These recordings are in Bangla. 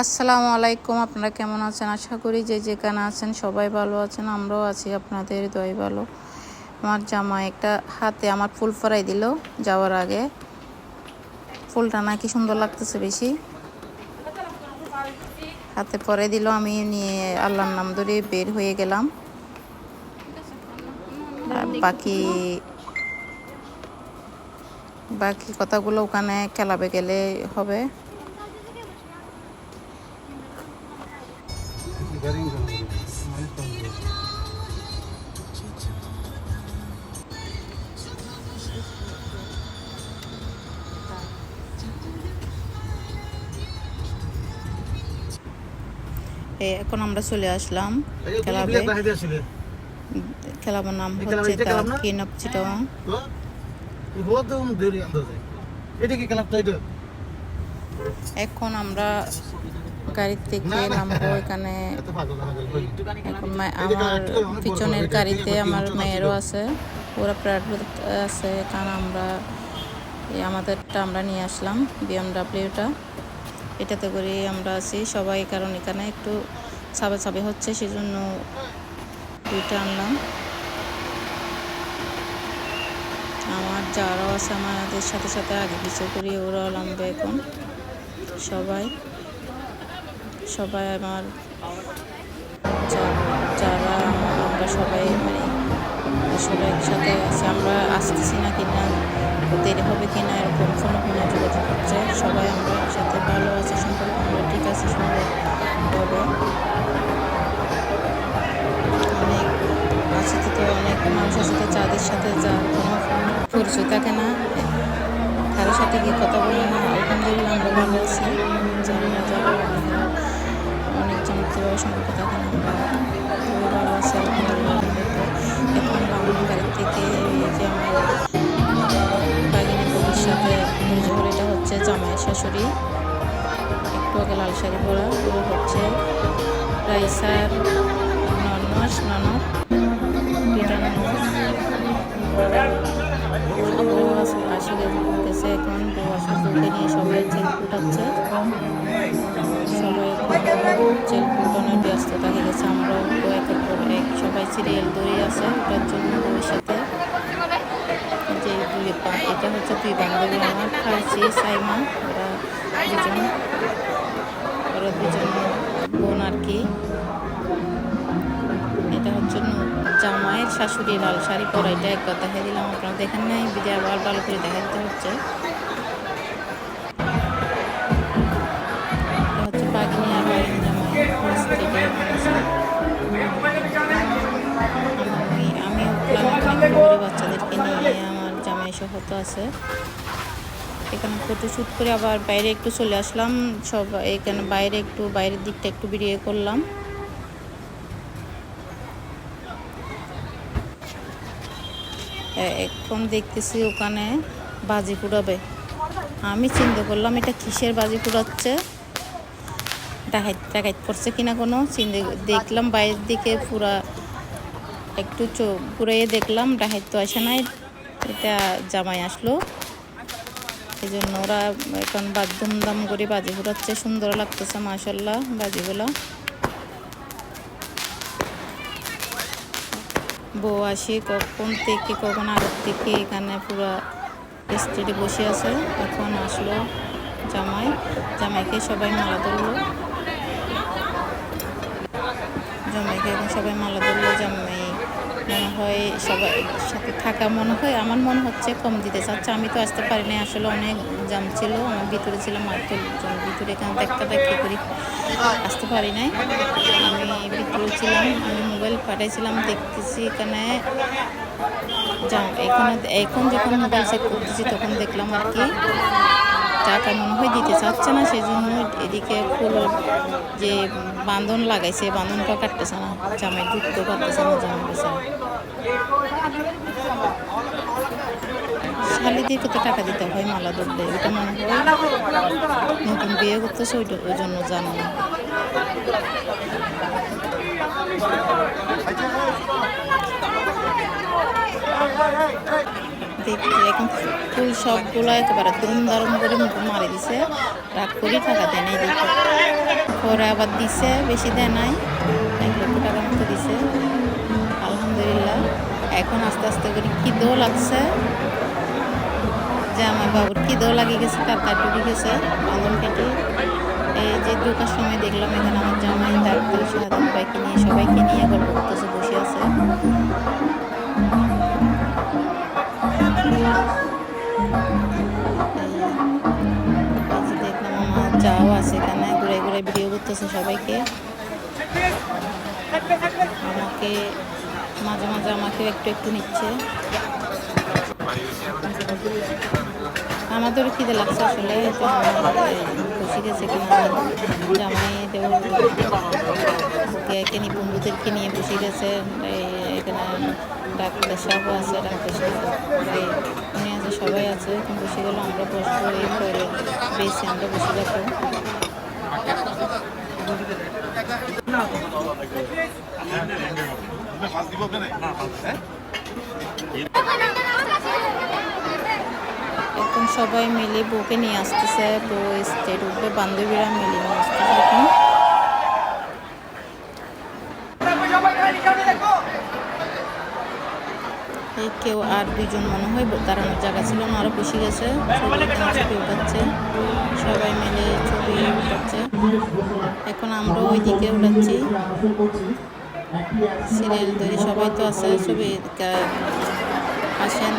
আসসালামু আলাইকুম। আপনারা কেমন আছেন? আশা করি যে যেখানে আছেন সবাই ভালো আছেন। আমরাও আছি, আপনাদের দোয়ায় ভালো। আমার জামাই একটা হাতে আমার ফুল পরাই দিল যাওয়ার আগে। ফুলটা নাকি সুন্দর লাগতেছে বেশি, হাতে পরে দিল। আমি নিয়ে আল্লাহর নাম ধরে বের হয়ে গেলাম। আর বাকি কথাগুলো ওখানে ক্লাবে গেলে হবে। এখন আমরা চলে আসলাম ক্লাবে। ক্লাবের নাম হচ্ছে কিং অফ চিটাগাং। এখন আমরা গাড়ি থেকে নামবো এখানে। এখন আমার পিছনের গাড়িতে আমার মেয়েরও আছে, ওরা প্রাইভেট আছে। কারণ আমাদেরটা আমরা নিয়ে আসলাম বিএমডাব্লিউটা, এটাতে করে আমরা আছি সবাই। কারণ এখানে একটু ছাবে হচ্ছে, সেজন্য দুইটা আনলাম। আমার যারাও আছে আমাদের সাথে সাথে আগে পিছিয়ে করি, ওরাও নামবে এখন। সবাই আমার যারা আমরা সবাই সবাই একসাথে আছি। আমরা আসতেছি না কিনা, দেরি হবে কিনা এরকম ফোনে যোগাযোগ হচ্ছে। সবাই আমরা একসাথে ভালো আছি, সম্পর্ক আমরা ঠিক আছে সুন্দরভাবে। অনেক আছে তো, অনেক মানুষ আছে তো যাদের সাথে যার কোনো পরিচয় থাকে না, কারোর সাথে গিয়ে কথা বলে না। আলহামদুলিল্লাহ আমরা ভালো আছি। অনেক জনপ্রিয় সম্পর্ক থাকে না, আমরা খুবই ভালো আছি আলহামদুলিল্লাহ। এখন বাংলা গাড়ি থেকে যে আমার বাগিনী বউর সাথে পরিচয় হলো, এটা হচ্ছে জামাইয়ের শাশুড়ি, একটু আগে লাল শাড়ি পরা। ও হচ্ছে রাইসার ননদ আসলে এখন বউ আসলে নিয়ে সবাই চেল ফুটাচ্ছে। সবাই চেল ফুটানোর ব্যস্ততা হয়ে গেছে। আমরাও একের পর এক সবাই সিরিয়াল ধরে আছে ওটার জন্য। বউয়ের সাথে যে এটা হচ্ছে দুই বান্ধবী আমার, ফার্সি সাইমা, ওরা দুজন বোন আর কি। এটা হচ্ছে জামাইয়ের শাশুড়ি লাল শাড়ি পরা। এটা একবার দেখা দিলাম, আপনারা দেখেন নাই, বিদায় আবার ভালো করে দেখা দিতে হচ্ছে। এটা হচ্ছে বাগিনী আর বাগিনী জামাই। আমিও বাচ্চাদেরকে নিয়ে আমার জামাই সহ তো আছে। এখানে ফটোশ্যুট করে আবার বাইরে একটু চলে আসলাম। সব এখানে বাইরের দিকটা একটু বেরিয়ে করলাম। এখন দেখতেছি ওখানে বাজি পুড়াবে। আমি চিন্তা করলাম এটা কিসের বাজি পুড়াচ্ছে, ডাকাইত পড়ছে কিনা কোনো। দেখলাম বাইরের দিকে পুরা একটু চোখ ঘুরিয়ে দেখলাম, ডাকাইত তো আসে নাই, এটা জামাই আসলো। এই জন্য ওরা এখন ধুমধাম করে বাজি ফুটাচ্ছে। সুন্দর লাগতেছে মাশাআল্লাহ বাজিগুলো। বউ আসি কখন আগের থেকে এখানে পুরো স্টেজে বসে আছে। এখন আসলো জামাইকে সবাই মালা ধরলো। এখন সবাই মালা ধরলো। জামাই মনে হয় সবাই সাথে থাকা মনে হয়, আমার মনে হচ্ছে কম দিতে চাচ্ছে। আমি তো আসতে পারি নাই, আসলে অনেক জাম ছিল। আমি ভিতরে ছিলাম, ভিতরে এখানে দেখা করি আসতে পারি নাই। আমি ভিতরে ছিলাম, আমি মোবাইল পাঠাইছিলাম, দেখতেছি এখানে এখন যখন মোবাইল চেক করতেছি তখন দেখলাম আর কি টাকা মনে হয় দিতে চাচ্ছে না। সেই জন্য এদিকে ফুলের যে বাঁধন লাগাইছে, বাঁধনটা কাটতেছে না, জামাই ঢুকতে পারতেছে না। জামাই কাছে শালিদেরকে তো টাকা দিতে হয় মালা ধরলে, ওটা মনে হয় নতুন বিয়ে করতেছে ওই জন্য জানো না। দেখছি এখন ফুল সবগুলো একেবারে দুরুম দারুম করে মারি দিছে, রাগ করি টাকা দেয় নাই দেখে। পরে আবার দিছে, বেশি দেয় নাই, 1 লক্ষ টাকার মতো দিছে আলহামদুলিল্লাহ। এখন আস্তে আস্তে করে খিদেও লাগছে, যে আমার বাবুর খিদেও লাগিয়ে গেছে, কার ডুবে গেছে বাঁধন কেটে। এই যে 2টার সময় দেখলাম এখানে আমার জামাই ডাক্তার শাহাদাত ভাইকে নিয়ে সবাইকে নিয়ে গল্প করতেছে, বসে আছে। দেখলাম আমার যাও আছে এখানে ঘুরে ঘুরে ভিডিও করতেছে সবাইকে। আমাকে মাঝে মাঝে আমাকেও একটু একটু নিচ্ছে। আমাদেরও খিদে লাগছে আসলে, তো বসে গেছে কিনা জামাই দেওকে নিয়ে বন্ধুদেরকে নিয়ে বসে গেছে। এখানে ডাক্তার সাহেব আছে, ডাক্তার সাহেব উনি আছে, সবাই আছে। এখন বসে গেল, আমরা বসবো, এই পরে বেশি আমরা বসে যাবো। এখন সবাই মিলে বউকে নিয়ে আসতেছে, বউ স্টেট উঠবে, বান্ধবীরা মিলে নিয়ে আসতেছে। এখন এই কেউ আর 2জন মনে হয় দাঁড়ানোর জায়গা ছিল না, আরো বসে গেছে, ছবি উঠাচ্ছে, সবাই মিলে ছবি উঠাচ্ছে। এখন আমরা ওইদিকে উঠাচ্ছি, সিরিয়াল ধরে সবাই তো আছে। ছবি আসেন,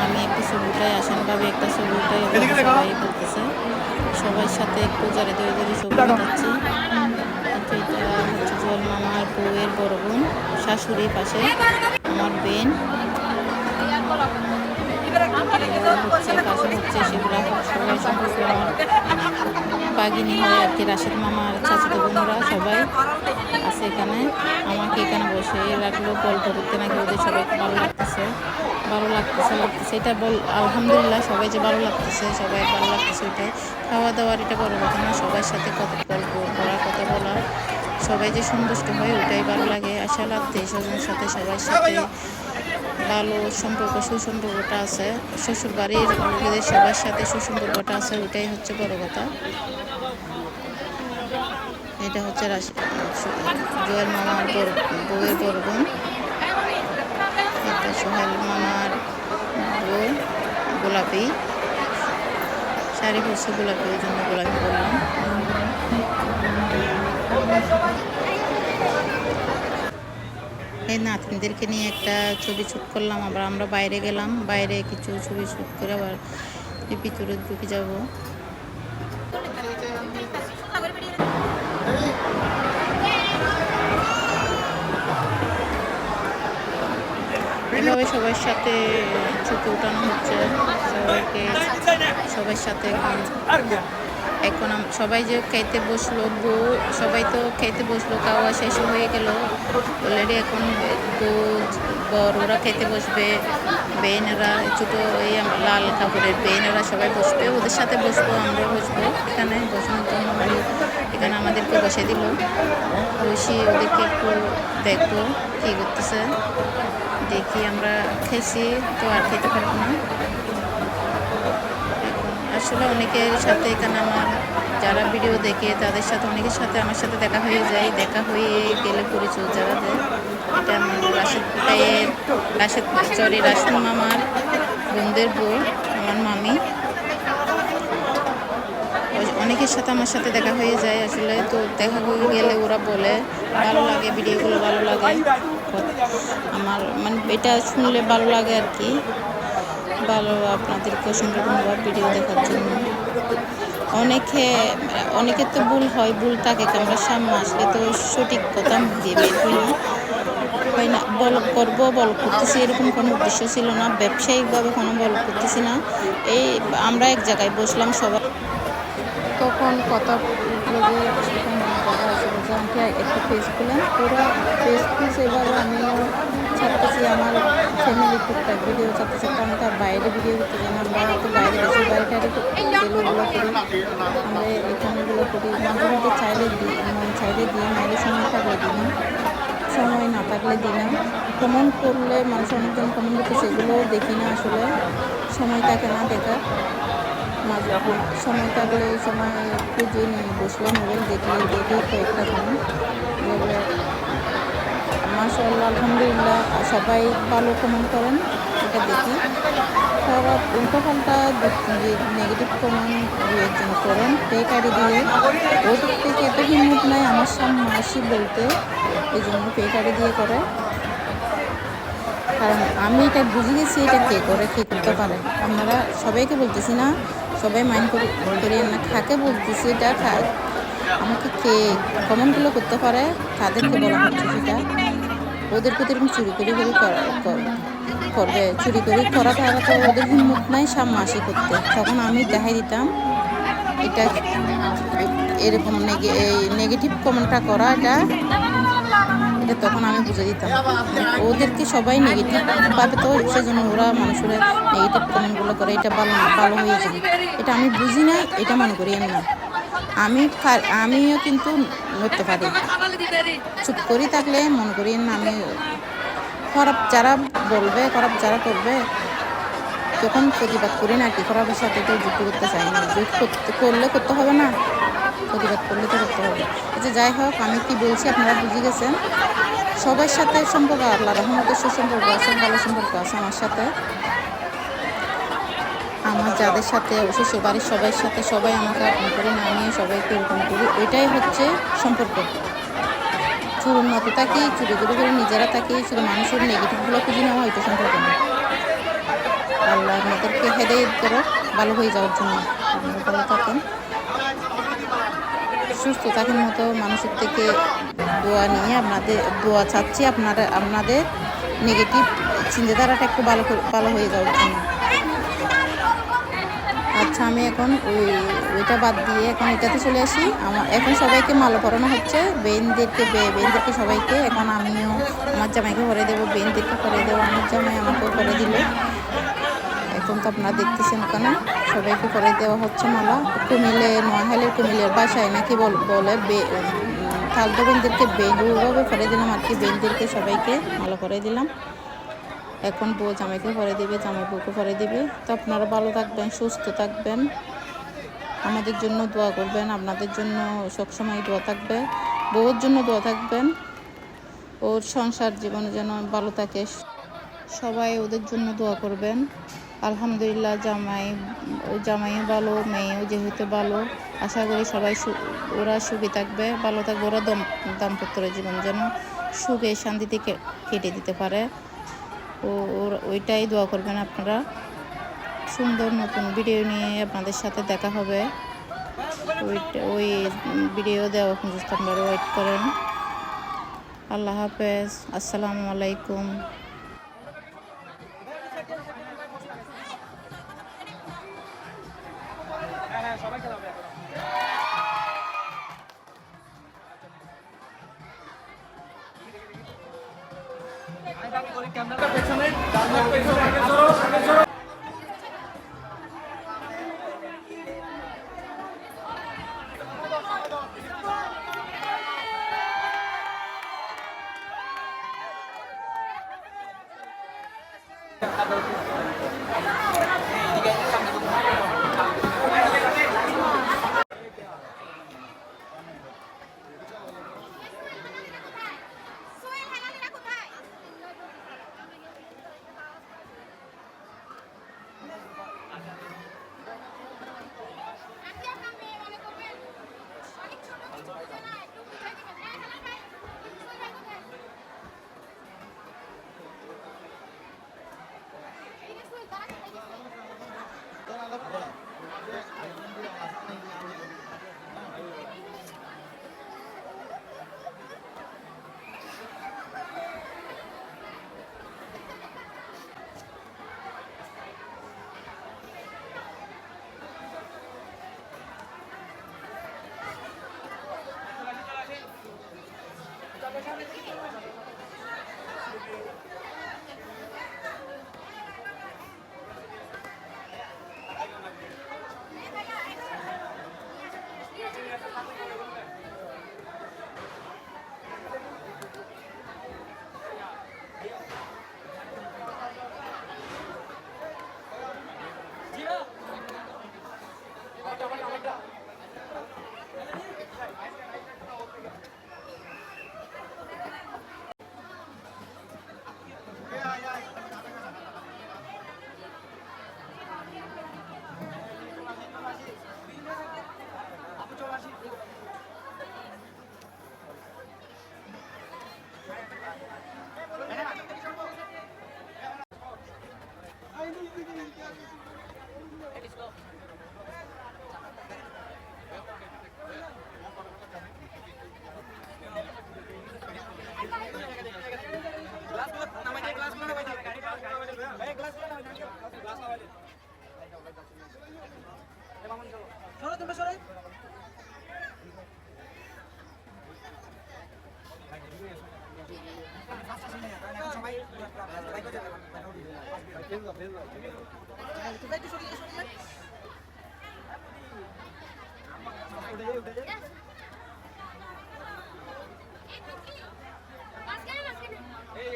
আমি একটু ছবি উঠাই, আসেন ভাবে একটা ছবি উঠাই, সবাই বলতেছে। সবার সাথে একটু জারে ধরে ধরে ছবি উঠাচ্ছি। এটা হচ্ছে জল মামার বউয়ের বড় বোন, শাশুড়ি পাশে আমার বোন হচ্ছে, পাশে হচ্ছে সেগুলা সবাই সম্পর্ক আমার বাগিনী হয় আর কি। রাশেদ মামার চাচাতো বোনরা সবাই আছে এখানে। আমাকে এখানে বসে রাখলো, গল্প করতে নাকি ওদের সবাইকে ভালো লাগতেছে, ভালো লাগতেছে এটা আলহামদুলিল্লাহ। সবাই যে ভালো লাগতেছে, সবাই ভালো লাগতেছে, ওইটাই খাওয়া দাওয়ার এটা বড় কথা না, সবার সাথে কত গল্প করা, কথা বলা, সবাই যে সন্তুষ্ট হয় ওইটাই ভালো লাগে। আসলে আত্মীয় স্বজনের সাথে সবার সাথে ভালো সম্পর্ক, সুসম্পর্কটা আছে, শ্বশুর বাড়ির লোকেদের সবার সাথে সুসম্পর্কটা আছে, ওইটাই হচ্ছে বড় কথা। এটা হচ্ছে জোয়েল মামার বউয়ের বড় বোন, এটা সোহেল মামার বউ, গোলাপি শাড়ি পরছে, গোলাপি, ওই জন্য গোলাপি বললাম। এই নাতনিদেরকে নিয়ে একটা ছবি শ্যুট করলাম, আবার আমরা বাইরে গেলাম, বাইরে কিছু ছবি শ্যুট করে আবার ভিতরে ঢুকে যাব। এভাবে সবার সাথে ছবি উঠানো হচ্ছে, সবার সাথে। এখন সবাই যে খাইতে বসলো, বউ সবাই তো খাইতে বসলো, খাওয়া শেষ হয়ে গেল অলরেডি। এখন বড়রা খাইতে বসবে, বেইনেরা ছোটো ওই লাল কাপড়ের বেইনেরা সবাই বসবে, ওদের সাথে বসবো, আমরা বসবো এখানে বসানোর জন্য। এখানে আমাদেরকে বসে দিল, বসি ওদেরকে একটু দেখবো কী করতেছে, দেখি। আমরা খেয়েছি তো আর খেতে পারবো না। আসলে অনেকের সাথে এখানে আমার যারা ভিডিও দেখে তাদের সাথে অনেকের সাথে আমার সাথে দেখা হয়ে যায়, দেখা হয়ে গেলে পরিচয় যারা দেয়। এটা আমার রাশেদ মামার বোনদের বউ, আমার মামি। অনেকের সাথে আমার সাথে দেখা হয়ে যায় আসলে, তো দেখা হয়ে গেলে ওরা বলে ভালো লাগে, ভিডিওগুলো ভালো লাগে আমার, মানে এটা শুনলে ভালো লাগে আর কি। ভালো, আপনাদেরকে অসংখ্য ধন্যবাদ ভিডিও দেখার জন্য। অনেকের তো ভুল হয়, ভুল থাকে, আমরা সামনে আসলে তো সঠিক কথা দিয়ে বের হয় না। বলক করবো, বলক করতেছি এরকম কোনো উদ্দেশ্য ছিল না, ব্যবসায়িকভাবে কোনো বলক করতেছি না। এই আমরা এক জায়গায় বসলাম সবাই, তখন কথা আমাকে একটা পেজ খুলেন, পুরো পেজ খুলছে। এভাবে আমিও ছাড়তেছি আমার ফ্যামিলি টুকটাক ভিডিও ছাড়তেছি, কারণ তার বাইরে ভিডিও করতে যাই না, আমরা তো বাইরে বেশি বাইরে তেলুগুলো করি, আমরা এখানেগুলো করি। মাঝে মাঝে চাইলে দিই, মন চাইলে দিই, নাইলে সময় থাকলে দিই না, সময় না থাকলে দিই না। কমেন্ট করলে মানুষ অনেকজন কমেন্ট করতে, সেগুলো দেখি না আসলে, সময় থাকে না দেখার। মাঝে সময় থাকলে এই সময় খুঁজে নিয়ে বসলে মোবাইল দেখি কয়েকটা কমেন্ট, যেগুলো মাশাআল্লাহ আলহামদুলিল্লাহ সবাই ভালো কমেন্ট করেন, এটা দেখি। খারাপ উল্টোপাল্টা যে নেগেটিভ কমেন্ট দু একজন করেন ফেক আইডি দিয়ে, ওদের থেকে এত হিম্মত নাই আমার সামনে আসি বলতে, এই জন্য ফেক আইডি দিয়ে করে। কারণ আমি এটা বুঝে গেছি এটা কে করে, কে করতে পারে। আপনারা সবাইকে বলতেছি না, সবাই মাইন্ড করিয়েন না, খাকে বলতেছি এটা আমাকে কে কমেন্টগুলো করতে পারে, তাদেরকে বলা হচ্ছে সেটা। ওদের প্রতি এরকম চুরি করে করবে, চুরি করে করা তারা তো ওদের হিম্মত নাই সামনে আসি করতে। তখন আমি দেখাই দিতাম এটা এরকম নেগেটিভ কমেন্টটা করা, এটা তখন আমি বুঝে দিতাম। ওদেরকে সবাই নেগেটিভ ভাবে, তো সেজন্য ওরা মানুষের নেগেটিভ কমেন্টগুলো করে, এটা ভালো হয়ে যাবে, এটা আমি বুঝি না, এটা মনে করি না। আমিও কিন্তু নড়তে পারি, চুপ করি থাকলে মনে করি না। আমি খারাপ যারা বলবে, খারাপ যারা করবে, তখন প্রতিবাদ করি না কি, খারাপের সাথে তো যুক্ত করতে চাই না। করলে করতে হবে না, প্রতিবাদ করলে তো করতে হবে। আচ্ছা যাই হোক, আমি কি বলছি আপনারা বুঝে গেছেন। সবার সাথে সম্পর্ক আল্লাহ রহমতের সুসম্পর্ক আছে, ভালো সম্পর্ক আছে আমার সাথে। আমার যাদের সাথে অবশ্য বাড়ির সবার সাথে, সবাই আমাকে আপন করে না নিয়ে সবাইকে এরকম করি, এটাই হচ্ছে সম্পর্ক। চুরি মতো থাকি, চুরি করে নিজেরা থাকি, শুধু মানুষের নেগেটিভগুলো খুঁজে নেওয়া, এটা সম্পর্ক না। আল্লাহ আপনাদেরকে হেদায়েত করো ভালো হয়ে যাওয়ার জন্য। আপনারা ভালো থাকেন, সুস্থ থাকেন মতো মানুষের থেকে দোয়া নিয়ে দোয়া চাচ্ছি আপনাদের নেগেটিভ চিন্তাধারাটা একটু ভালো হয়ে যাওয়ার জন্য। আচ্ছা আমি এখন ওইটা বাদ দিয়ে এখন এটাতে চলে আসি। এখন সবাইকে মালা পরানো হচ্ছে, বেনদেরকে সবাইকে। এখন আমিও আমার জামাইকে ভরে দেবো, বেনদেরকে ভরে দেবো, আমার জামাই আমাকেও ভরে দিল। এখন তো আপনারা দেখতেছেন ওখানে সবাইকে ভরে দেওয়া হচ্ছে মালা। নোয়াখালীর কুমিল্লার বাসায় নাকি বলে থালদো বেনদেরকে ওইভাবে ভরে দিলাম আর কি। বেনদেরকে সবাইকে মালা ভরে দিলাম। এখন বউ জামাইকে ভরে দিবে, জামাই বউকে ভরে দিবে। তো আপনারা ভালো থাকবেন, সুস্থ থাকবেন, আমাদের জন্য দোয়া করবেন। আপনাদের জন্য সবসময় দোয়া থাকবে, বউর জন্য দোয়া থাকবেন, ওর সংসার জীবনে যেন ভালো থাকে। সবাই ওদের জন্য দোয়া করবেন। আলহামদুলিল্লাহ জামাইও ভালো, মেয়েও যেহেতু ভালো, আশা করি সবাই ওরা সুখী থাকবে, ভালো থাকবে। ওরা দাম্পত্য জীবন যেন সুখে শান্তিতে কেটে দিতে পারে, ওইটাই দোয়া করবেন আপনারা। সুন্দর নতুন ভিডিও নিয়ে আপনাদের সাথে দেখা হবে। ওই ভিডিও দেওয়া পর্যন্ত আপনারা ওয়েট করেন। আল্লাহ হাফেজ, আসসালামু আলাইকুম।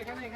এখানে